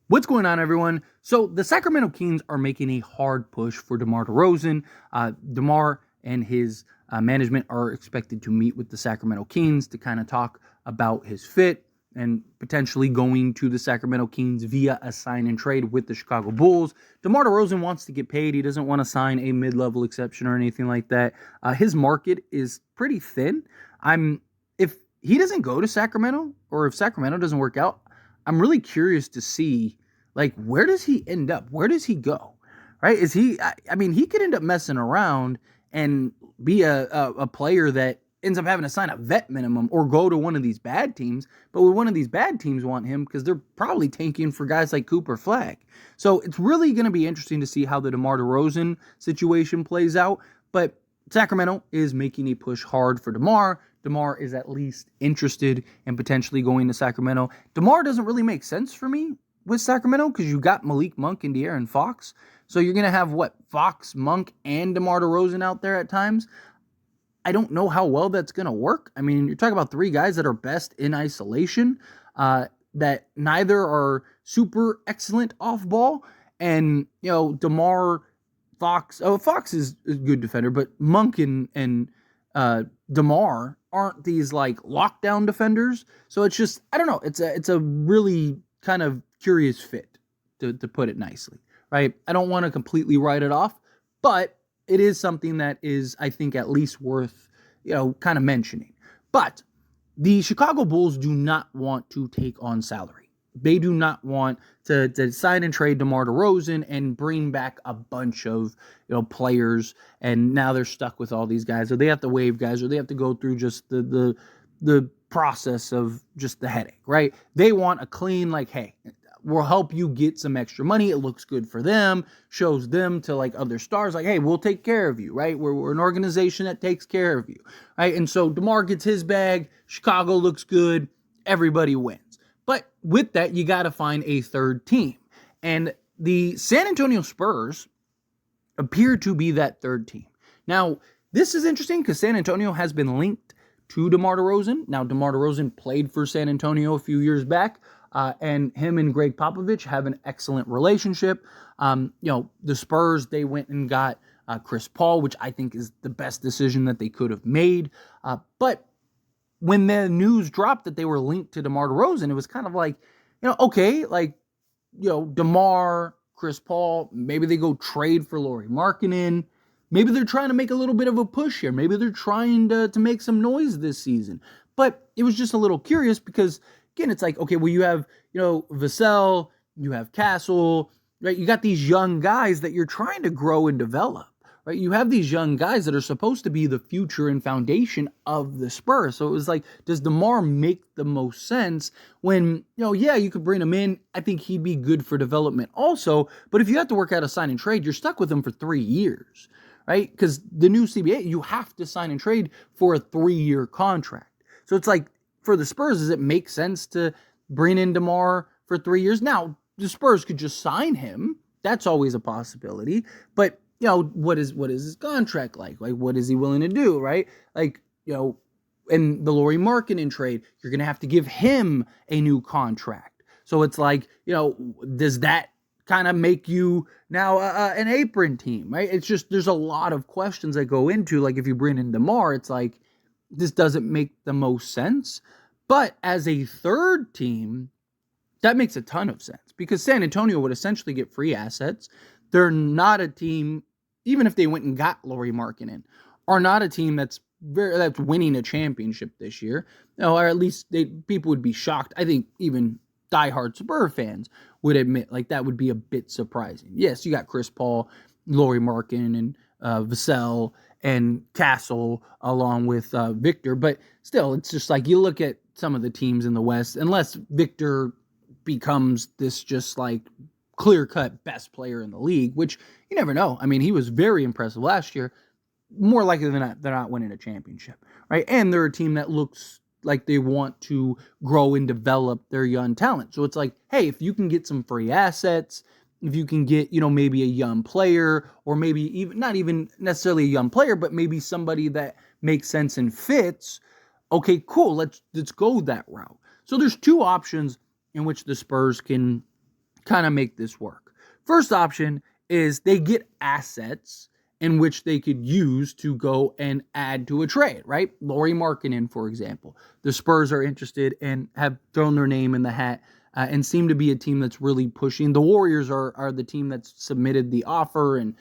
What's going on, everyone? So the Sacramento Kings are making a hard push for Demar Derozan. Demar and his management are expected to meet with the Sacramento Kings to kind of talk about his fit and potentially going to the Sacramento Kings via a sign and trade with the Chicago Bulls. Demar Derozan wants to get paid. He doesn't want to sign a mid-level exception or anything like that. His market is pretty thin. If he doesn't go to Sacramento, or if Sacramento doesn't work out, I'm really curious to see, like, where does he end up? Where does he go? Right? He could end up messing around and be a player that ends up having to sign a vet minimum or go to one of these bad teams. But one of these bad teams want him because they're probably tanking for guys like Cooper Flag. So it's really going to be interesting to see how the DeMar DeRozan situation plays out. But Sacramento is making a push hard for DeMar. DeMar is at least interested in potentially going to Sacramento. DeMar doesn't really make sense for me with Sacramento because you got Malik Monk and De'Aaron Fox. So you're going to have, Fox, Monk, and DeMar DeRozan out there at times. I don't know how well that's going to work. I mean, you're talking about three guys that are best in isolation, that neither are super excellent off ball. And, DeMar, Fox is a good defender, but Monk and DeMar aren't these lockdown defenders. So it's just, I don't know. It's a really kind of curious fit, to put it nicely, right? I don't want to completely write it off, but it is something that is, I think, at least worth, kind of mentioning. But the Chicago Bulls do not want to take on salary. They do not want to sign and trade DeMar DeRozan and bring back a bunch of, players, and now they're stuck with all these guys, or they have to waive guys, or they have to go through just the process of just the headache, right? They want a clean, hey, we'll help you get some extra money. It looks good for them, shows them to other stars, hey, we'll take care of you, right? We're an organization that takes care of you, right? And so DeMar gets his bag, Chicago looks good, everybody wins. But with that, you got to find a third team. And the San Antonio Spurs appear to be that third team. Now, this is interesting because San Antonio has been linked to DeMar DeRozan. Now, DeMar DeRozan played for San Antonio a few years back, and him and Greg Popovich have an excellent relationship. The Spurs, they went and got Chris Paul, which I think is the best decision that they could have made. But when the news dropped that they were linked to DeMar DeRozan, it was kind of DeMar, Chris Paul, maybe they go trade for Lauri Markkanen. Maybe they're trying to make a little bit of a push here. Maybe they're trying to make some noise this season. But it was just a little curious because, again, it's you have, Vassell, you have Castle, right? You got these young guys that you're trying to grow and develop, right? You have these young guys that are supposed to be the future and foundation of the Spurs. So it was does DeMar make the most sense when, you could bring him in. I think he'd be good for development also. But if you have to work out a sign and trade, you're stuck with him for 3 years, right? Because the new CBA, you have to sign and trade for a 3-year contract. So it's for the Spurs, does it make sense to bring in DeMar for 3 years? Now, the Spurs could just sign him. That's always a possibility. But, what is his contract like? What is he willing to do, right? In the Lauri Markkanen trade, you're going to have to give him a new contract. So it's does that kind of make you now an apron team, right? It's just, there's a lot of questions that go into, if you bring in DeMar, it's this doesn't make the most sense. But as a third team, that makes a ton of sense because San Antonio would essentially get free assets. They're not a team, even if they went and got Lauri Markkanen, are not a team that's winning a championship this year. Or at least people would be shocked. I think even diehard Spurs fans would admit that would be a bit surprising. Yes, you got Chris Paul, Lauri Markkanen, and Vassell and Castle along with Victor, but still, it's just you look at some of the teams in the West, unless Victor becomes this just clear-cut best player in the league, which you never know. I mean, he was very impressive last year. More likely than not, they're not winning a championship, right? And they're a team that looks like they want to grow and develop their young talent. So it's hey, if you can get some free assets, if you can get, maybe a young player, or maybe even not even necessarily a young player, but maybe somebody that makes sense and fits, okay, cool, let's go that route. So there's two options in which the Spurs can kind of make this work. First option is they get assets in which they could use to go and add to a trade, right? Lauri Markkanen, for example. The Spurs are interested and have thrown their name in the hat and seem to be a team that's really pushing. The Warriors are the team that's submitted the offer and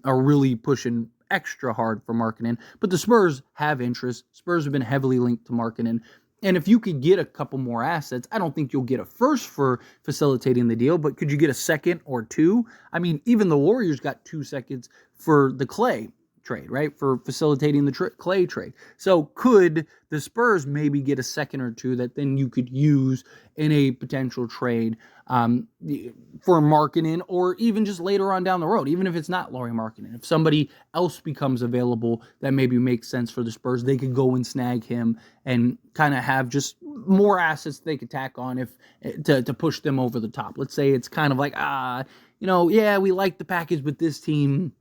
are really pushing extra hard for Markkanen. But the Spurs have interest. Spurs have been heavily linked to Markkanen. And if you could get a couple more assets, I don't think you'll get a first for facilitating the deal, but could you get a second or two? I mean, even the Warriors got 2 seconds for the Clay trade, right? For facilitating the Clay trade. So could the Spurs maybe get a second or two that then you could use in a potential trade for Markkanen, or even just later on down the road, even if it's not Lauri Markkanen. If somebody else becomes available that maybe makes sense for the Spurs, they could go and snag him and kind of have just more assets they could tack on if to push them over the top. Let's say it's kind of like, yeah, we like the package, but this team,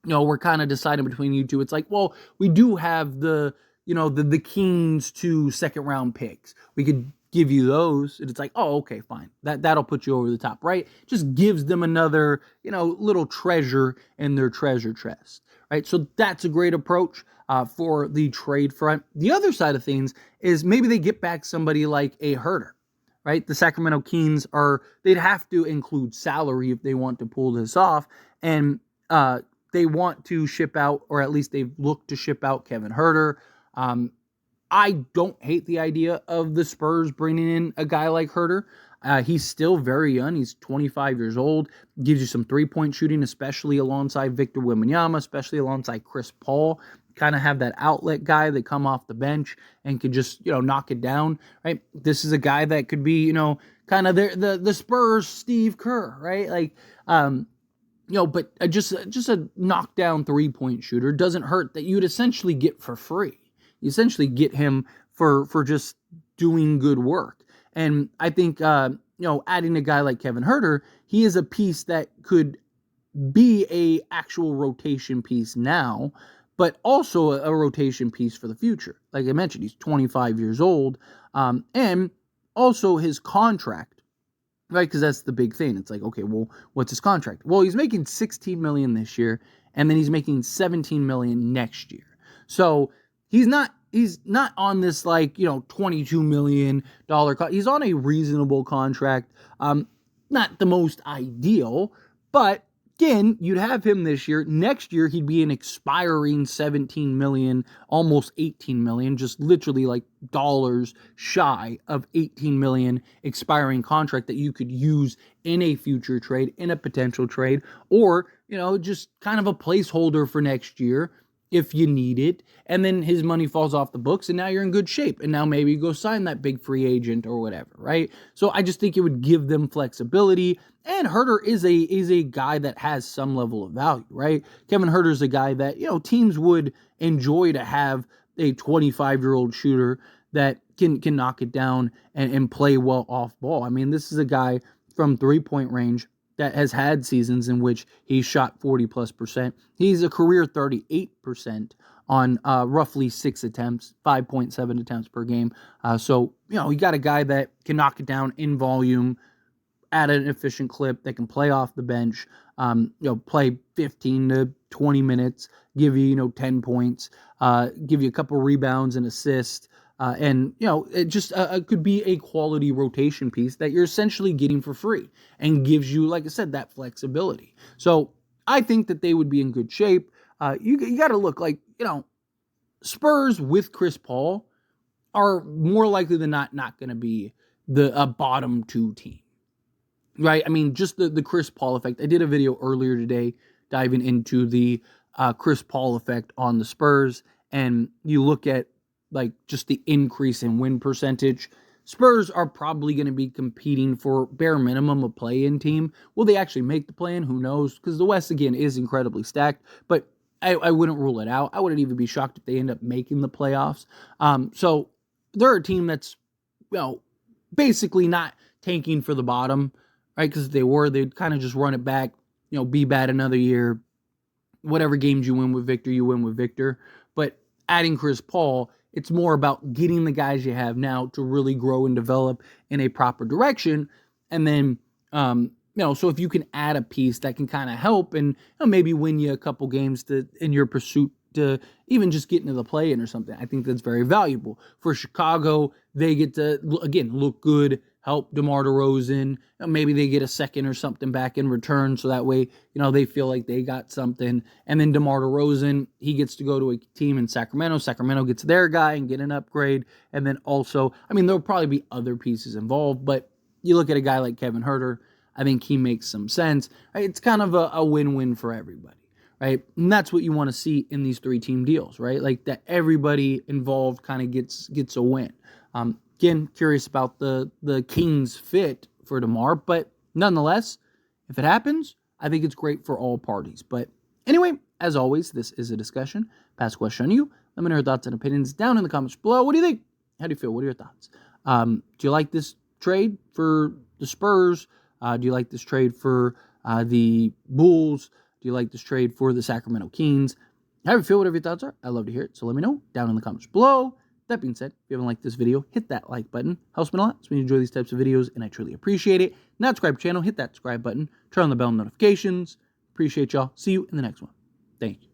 we're kind of deciding between you two. It's like, well, we do have the Kings 2 second round picks. We could give you those. And it's like, oh, okay, fine. That'll put you over the top, right? Just gives them another, little treasure in their treasure chest, right? So that's a great approach for the trade front. The other side of things is maybe they get back somebody like a Huerter, right? The Sacramento Kings they'd have to include salary if they want to pull this off. And, they want to ship out, or at least they've looked to ship out Kevin Huerter. I don't hate the idea of the Spurs bringing in a guy like Huerter. He's still very young. He's 25 years old. Gives you some three-point shooting, especially alongside Victor Wembanyama, especially alongside Chris Paul. Kind of have that outlet guy that come off the bench and could just, knock it down, right? This is a guy that could be, kind of the Spurs Steve Kerr, right? Like, but just a knockdown three-point shooter doesn't hurt that you'd essentially get for free. You essentially get him for just doing good work. And I think, adding a guy like Kevin Huerter, he is a piece that could be a actual rotation piece now, but also a rotation piece for the future. Like I mentioned, he's 25 years old, and also his contract. Right, because that's the big thing. It's like, okay, well, what's his contract? Well, he's making $16 million this year, and then he's making $17 million next year. So he's not on this $22 million he's on a reasonable contract. Not the most ideal, but again, you'd have him this year. Next year, he'd be an expiring $17 million, almost $18 million, just literally like dollars shy of $18 million expiring contract that you could use in a future trade, in a potential trade, or, just kind of a placeholder for next year if you need it, and then his money falls off the books, and now you're in good shape, and now maybe you go sign that big free agent or whatever, right? So I just think it would give them flexibility, and Huerter is a guy that has some level of value, right? Kevin Huerter is a guy that, teams would enjoy to have a 25-year-old shooter that can knock it down and play well off ball. I mean, this is a guy from three-point range that has had seasons in which he shot 40+%. He's a career 38% on roughly 6 attempts, 5.7 attempts per game. So, you got a guy that can knock it down in volume at an efficient clip, that can play off the bench, play 15 to 20 minutes, give you, 10 points, give you a couple rebounds and assists. And, it just could be a quality rotation piece that you're essentially getting for free and gives you, like I said, that flexibility. So I think that they would be in good shape. You got to look like, Spurs with Chris Paul are more likely than not going to be a bottom 2 team, right? I mean, just the Chris Paul effect. I did a video earlier today diving into the Chris Paul effect on the Spurs, and you look at just the increase in win percentage. Spurs are probably going to be competing for bare minimum a play-in team. Will they actually make the play-in? Who knows? Because the West, again, is incredibly stacked, but I wouldn't rule it out. I wouldn't even be shocked if they end up making the playoffs. So they're a team that's, basically not tanking for the bottom, right? Because if they were, they'd kind of just run it back, be bad another year. Whatever games you win with Victor, you win with Victor. But adding Chris Paul, it's more about getting the guys you have now to really grow and develop in a proper direction. And then So if you can add a piece that can kind of help and maybe win you a couple games in your pursuit to even just get into the play-in or something, I think that's very valuable. For Chicago, they get to, again, look good, help DeMar DeRozan. Maybe they get a second or something back in return, so that way, they feel like they got something. And then DeMar DeRozan, he gets to go to a team in Sacramento. Sacramento gets their guy and get an upgrade. And then also, there'll probably be other pieces involved, but you look at a guy like Kevin Huerter, I think he makes some sense. It's kind of a win-win for everybody, right? And that's what you want to see in these 3-team deals, right? Like that everybody involved kind of gets a win. Again, curious about the Kings fit for DeMar, but nonetheless, if it happens, I think it's great for all parties. But anyway, as always, this is a discussion. Pass a question on you. Let me know your thoughts and opinions down in the comments below. What do you think? How do you feel? What are your thoughts? Do you like this trade for the Spurs? Do you like this trade for the Bulls? Do you like this trade for the Sacramento Kings? How do you feel? Whatever your thoughts are, I'd love to hear it. So let me know down in the comments below. That being said, if you haven't liked this video, hit that like button. Helps me a lot. So you enjoy these types of videos, and I truly appreciate it. Not subscribe to the channel, hit that subscribe button. Turn on the bell notifications. Appreciate y'all. See you in the next one. Thank you.